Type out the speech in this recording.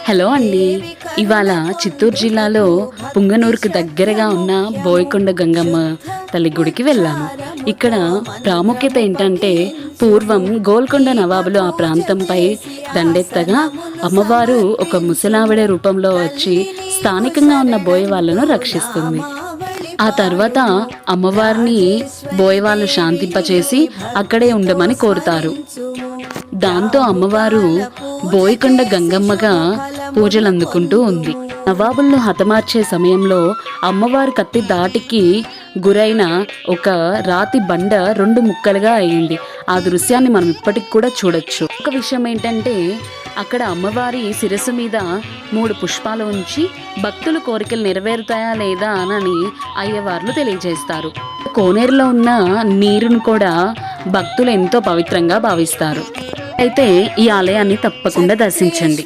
Hello అండి. ఇవాళ చిత్తూరు జిల్లాలో పుంగనూరుకు దగ్గరగా ఉన్న బోయకొండ గంగమ్మ తల్లి గుడికి వెళ్ళాము. ఇక్కడ ప్రాముఖ్యత ఏంటంటే, పూర్వం గోల్కొండ నవాబులు ఆ ప్రాంతంపై దండెత్తగా అమ్మవారు ఒక ముసలావిడ రూపంలో వచ్చి స్థానికంగా ఉన్న బోయవాళ్లను రక్షిస్తుంది. ఆ తర్వాత అమ్మవారిని బోయవాళ్ళు శాంతింపచేసి అక్కడే ఉండమని కోరుతారు. దాంతో అమ్మవారు బోయకొండ గంగమ్మగా పూజలు అందుకుంటూ ఉంది. నవాబులను హతమార్చే సమయంలో అమ్మవారి కత్తి దాటికి గురైన ఒక రాతి బండ 2 ముక్కలుగా అయింది. ఆ దృశ్యాన్ని మనం ఇప్పటికి కూడా చూడొచ్చు. ఒక విషయం ఏంటంటే, అక్కడ అమ్మవారి శిరస్సు మీద 3 పుష్పాలు ఉంచి భక్తుల కోరికలు నెరవేరుతాయా లేదా అని అయ్యవార్లు తెలియజేస్తారు. కోనేరులో ఉన్న నీరును కూడా భక్తులు ఎంతో పవిత్రంగా భావిస్తారు. అయితే ఈ ఆలయాన్ని తప్పకుండా దర్శించండి.